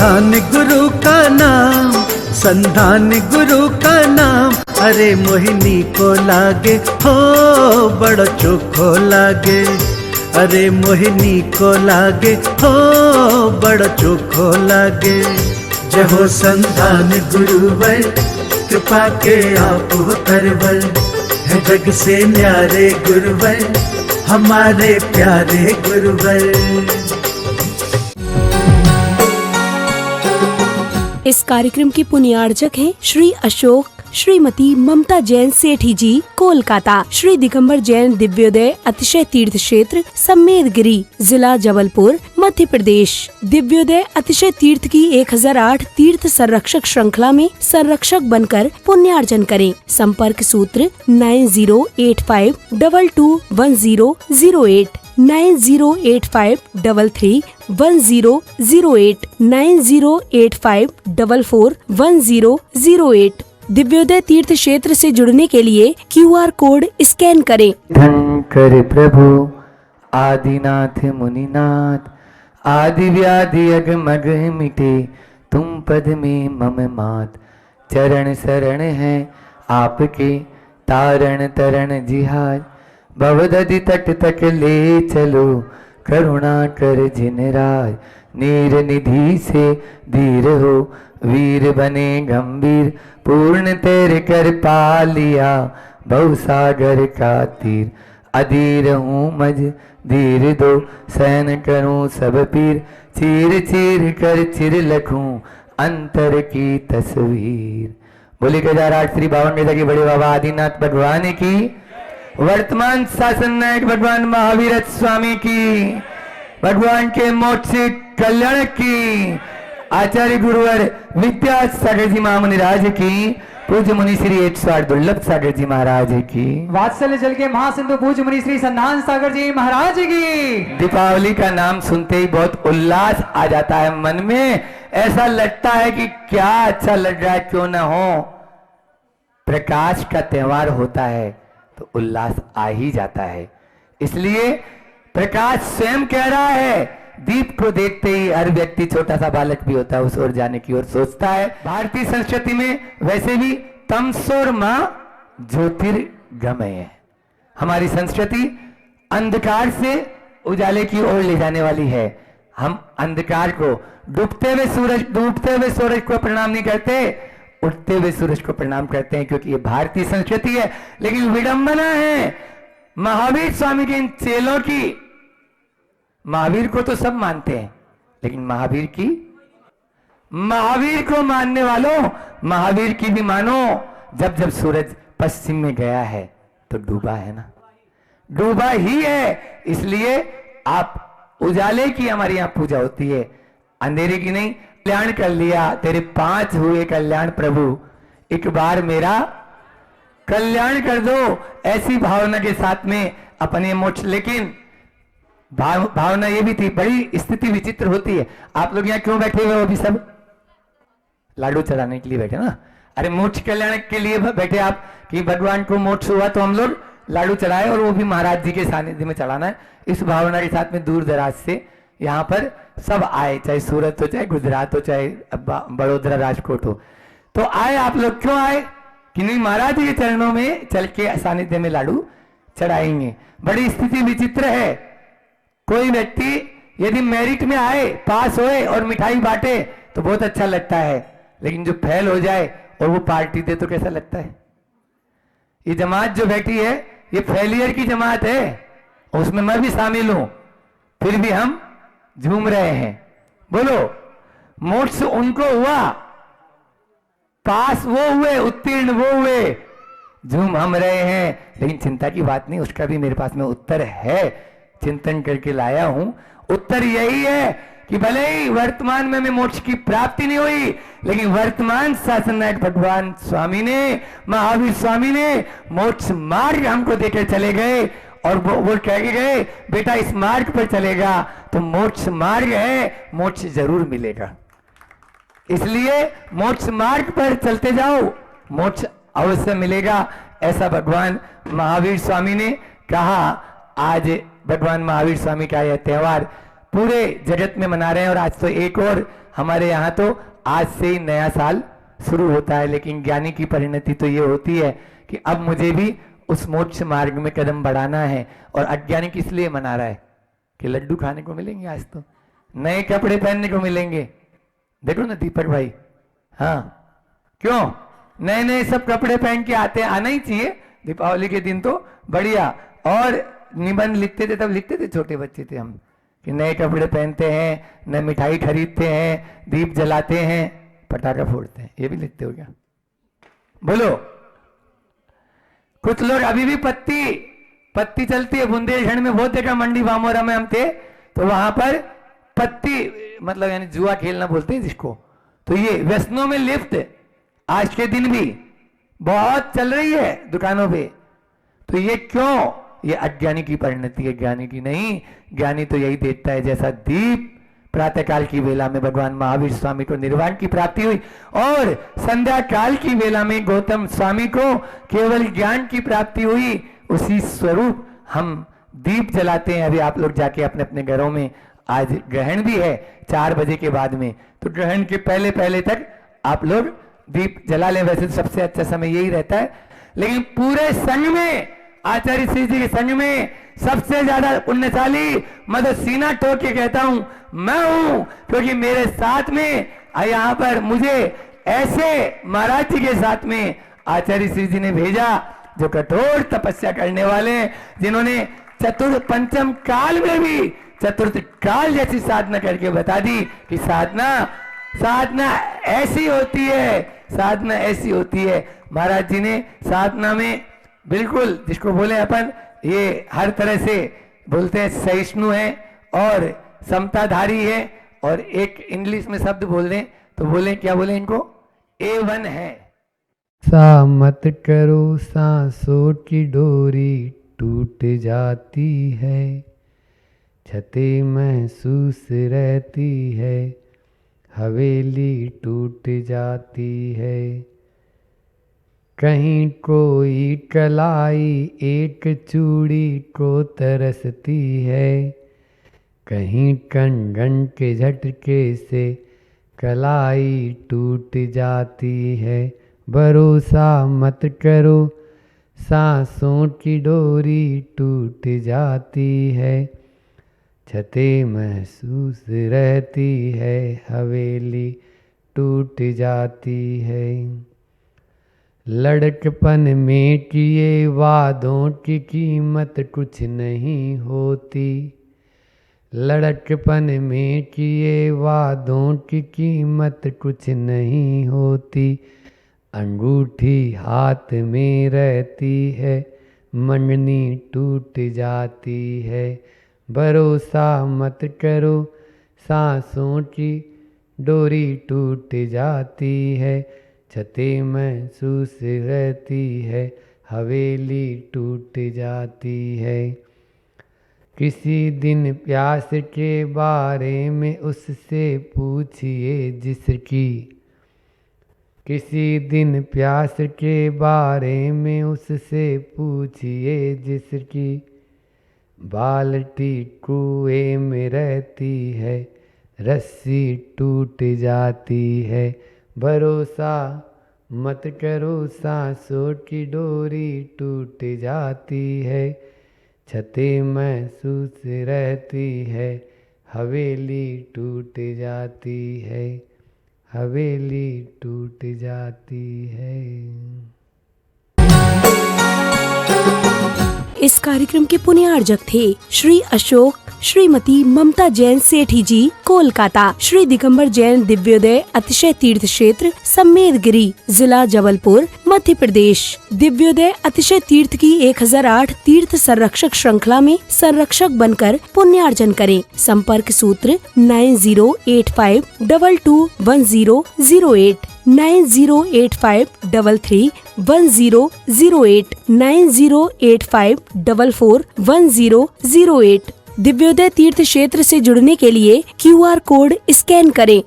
संधान गुरु का नाम, संधान गुरु का नाम। अरे मोहिनी को लागे हो बड़ा चोखो लागे, अरे मोहिनी को लागे हो बड़ा चोखो लागे। जय हो संधान गुरुवर, कृपा के आप हो तरवर, है जग से न्यारे गुरुवर, हमारे प्यारे गुरुवर। इस कार्यक्रम के पुण्यार्चक हैं श्री अशोक, श्रीमती ममता जैन सेठी जी, कोलकाता। श्री दिगंबर जैन दिव्योदय अतिशय तीर्थ क्षेत्र सम्मेदगिरी, जिला जबलपुर, मध्य प्रदेश। दिव्योदय अतिशय तीर्थ की 1008 तीर्थ संरक्षक श्रृंखला में संरक्षक बनकर पुण्यार्जन करें। संपर्क सूत्र 9085221008, 9085331008, 9085441008। दिव्योदय तीर्थ क्षेत्र से जुड़ने के लिए QR कोड स्कैन करें। धनकर प्रभु आदिनाथ मुनिनाथ, आदि व्याधि अगमग मिटे, तुम पद में मम मात। चरण शरण है आपके, तारण तरण जिहार, भवदधि तट तक ले चलो, करुणा कर जिन राज। नीर निधि से धीर हो, वीर बने गंभीर, पूर्ण तेरे कर पा लिया, भवसागर का तीर। अधीर हूँ मज धीर दो, सहन करूँ सब पीर, चीर चीर कर चिर लखूं अंतर की तस्वीर। बोले केदारनाथ श्री बावन मेधा की बड़े बाबा आदिनाथ भगवान की, वर्तमान शासन नायक भगवान महावीर स्वामी की, भगवान के मोक्ष कल्याण की, आचार्य गुरुवर विद्यासागर जी महामुनिराज की, पूज्य मुनि श्री 108 दुर्लभ सागर जी महाराज की, वात्सल्य जल के महासिंधु पूज्य मुनि श्री संधान सागर जी महाराज की। दीपावली का नाम सुनते ही बहुत उल्लास आ जाता है मन में, ऐसा लगता है कि क्या अच्छा लग रहा है, क्यों ना हो। प्रकाश का त्योहार होता है तो उल्लास आ ही जाता है। इसलिए प्रकाश स्वयं कह रहा है, दीप को देखते ही हर व्यक्ति, छोटा सा बालक भी होता है, उस ओर जाने की ओर सोचता है। भारतीय संस्कृति में वैसे भी तमसोर मां ज्योतिर्गमय है। हमारी संस्कृति अंधकार से उजाले की ओर ले जाने वाली है। हम अंधकार को, डूबते हुए सूरज को प्रणाम नहीं करते, उठते हुए सूरज को प्रणाम करते हैं, क्योंकि ये भारतीय संस्कृति है। लेकिन विडंबना है महावीर स्वामी के इन चेलों की। महावीर को तो सब मानते हैं, लेकिन महावीर को मानने वालों, महावीर की भी मानो। जब जब सूरज पश्चिम में गया है तो डूबा है ना, डूबा ही है। इसलिए आप उजाले की हमारे यहां पूजा होती है, अंधेरे की नहीं। कल्याण कर लिया, तेरे 5 हुए कल्याण प्रभु, एक बार मेरा कल्याण कर दो, ऐसी भावना के साथ में अपने मोक्ष। लेकिन भावना ये भी थी, बड़ी स्थिति विचित्र होती है। आप लोग यहाँ क्यों बैठे हुए हो? अभी सब लाडू चढ़ाने के लिए बैठे ना। अरे मोक्ष कल्याण के लिए बैठे आप, कि भगवान को मोक्ष हुआ तो हम लोग लाडू चढ़ाए, और वो भी महाराज जी के सानिध्य में चढ़ाना है। इस भावना के साथ में दूर दराज से यहाँ पर सब आए, चाहे सूरत हो, चाहे गुजरात हो, चाहे बड़ोदरा राजकोट हो, तो आए। आप लोग क्यों आए? कि नहीं, महाराज जी के चरणों में चल के सानिध्य में लाडू चढ़ाएंगे। बड़ी स्थिति विचित्र है। कोई व्यक्ति यदि मेरिट में आए, पास होए और मिठाई बांटे तो बहुत अच्छा लगता है, लेकिन जो फेल हो जाए और वो पार्टी दे तो कैसा लगता है? ये जमात जो बैठी है, ये फेलियर की जमात है, उसमें मैं भी शामिल हूं, फिर भी हम झूम रहे हैं। बोलो, मोक्ष उनको हुआ, पास वो हुए, उत्तीर्ण वो हुए, झूम हम रहे हैं। लेकिन चिंता की बात नहीं, उसका भी मेरे पास में उत्तर है, चिंतन करके लाया हूं। उत्तर यही है कि भले ही वर्तमान में मोक्ष की प्राप्ति नहीं हुई, लेकिन वर्तमान शासन नायक भगवान स्वामी ने, महावीर स्वामी ने मोक्ष मार्ग हमको देकर चले गए, और वो कह के गए, बेटा इस मार्ग पर चलेगा तो मोक्ष मार्ग है, मोक्ष जरूर मिलेगा। इसलिए मोक्ष मार्ग पर चलते जाओ, मोक्ष अवश्य मिलेगा, ऐसा भगवान महावीर स्वामी ने कहा। आज भगवान महावीर स्वामी का यह त्योहार पूरे जगत में मना रहे हैं। और आज तो एक और हमारे यहाँ तो आज से ही नया साल शुरू होता है। लेकिन ज्ञानी की परिणति तो ये होती है कि अब मुझे भी उस मोक्ष मार्ग में कदम बढ़ाना है। और अज्ञानी किस लिए मना रहा है कि लड्डू खाने को मिलेंगे, आज तो नए कपड़े पहनने को मिलेंगे। देखो ना दीपक भाई, हाँ क्यों नए नए सब कपड़े पहन के आते, आना ही चाहिए दीपावली के दिन तो बढ़िया। और निबंध लिखते थे, तब लिखते थे, छोटे बच्चे थे हम, कि नए कपड़े पहनते हैं, नए मिठाई खरीदते हैं, दीप जलाते हैं, पटाखा फोड़ते हैं। ये भी लिखते हो क्या? बोलो। कुछ लोग अभी भी पत्ती चलती है बुंदेलखंड में, बहुत देखा, मंडी बामोरा में हम थे तो वहां पर पत्ती, मतलब यानी जुआ खेलना बोलते हैं जिसको, तो ये व्यसनों में लिप्त आज के दिन भी बहुत चल रही है दुकानों पे। तो ये क्यों? ये अज्ञानी की परिणति है, ज्ञानी की नहीं। ज्ञानी तो यही देखता है, जैसा दीप प्रातःकाल की वेला में भगवान महावीर स्वामी को निर्वाण की प्राप्ति हुई और संध्या काल की वेला में गौतम स्वामी को केवल ज्ञान की प्राप्ति हुई, उसी स्वरूप हम दीप जलाते हैं। अभी आप लोग जाके अपने अपने घरों में, आज ग्रहण भी है 4 बजे के बाद में, तो ग्रहण के पहले पहले तक आप लोग दीप जला लें। वैसे तो सबसे अच्छा समय यही रहता है, लेकिन पूरे संघ में, आचार्य श्री जी के संघ में सबसे ज्यादा पुण्यशाली मदद सीना ठोक के कहता हूं मैं हूं, क्योंकि मेरे साथ में यहाँ पर मुझे ऐसे महाराज जी के साथ में आचार्य श्री जी ने भेजा जो कठोर तपस्या करने वाले हैं, जिन्होंने चतुर्थ पंचम काल में भी चतुर्थ काल जैसी साधना करके बता दी कि साधना ऐसी होती है, साधना ऐसी होती है। महाराज जी ने साधना में बिल्कुल, जिसको बोले अपन, ये हर तरह से बोलते हैं, सहिष्णु है और समताधारी है। और एक इंग्लिश में शब्द बोल दें तो बोले, क्या बोले इनको? A1 है। सा मत करो, सांसों की डोरी टूट जाती है, छतें महसूस रहती है, हवेली टूट जाती है। कहीं कोई कलाई एक चूड़ी को तरसती है, कहीं कंगन के झटके से कलाई टूट जाती है। भरोसा मत करो, सांसों की डोरी टूट जाती है, छतें महसूस रहती है, हवेली टूट जाती है। लड़कपन में किए वादों की कीमत कुछ नहीं होती, लड़कपन में किए वादों की कीमत कुछ नहीं होती। अंगूठी हाथ में रहती है, मंगनी टूट जाती है। भरोसा मत करो, सांसों की डोरी टूट जाती है, छतें महसूस रहती है, हवेली टूट जाती है। किसी दिन प्यास के बारे में उससे पूछिए जिसकी, किसी दिन प्यास के बारे में उससे पूछिए जिसकी, बाल्टी कुएं में रहती है, रस्सी टूट जाती है। भरोसा मत करो, सांसों की डोरी टूट जाती है, छतें महसूस रहती है, हवेली टूट जाती है, हवेली टूट जाती है। इस कार्यक्रम के पुण्यार्जक थे श्री अशोक श्रीमती ममता जैन सेठी जी, कोलकाता। श्री दिगंबर जैन दिव्योदय अतिशय तीर्थ क्षेत्र सम्मेदगिरी, जिला जबलपुर, मध्य प्रदेश। दिव्योदय अतिशय तीर्थ की 1008 तीर्थ संरक्षक श्रृंखला में संरक्षक बनकर पुण्यार्जन करें। संपर्क सूत्र 9085221008, 9085331008, 9085441008। दिव्योदय तीर्थ क्षेत्र से जुड़ने के लिए QR कोड स्कैन करें।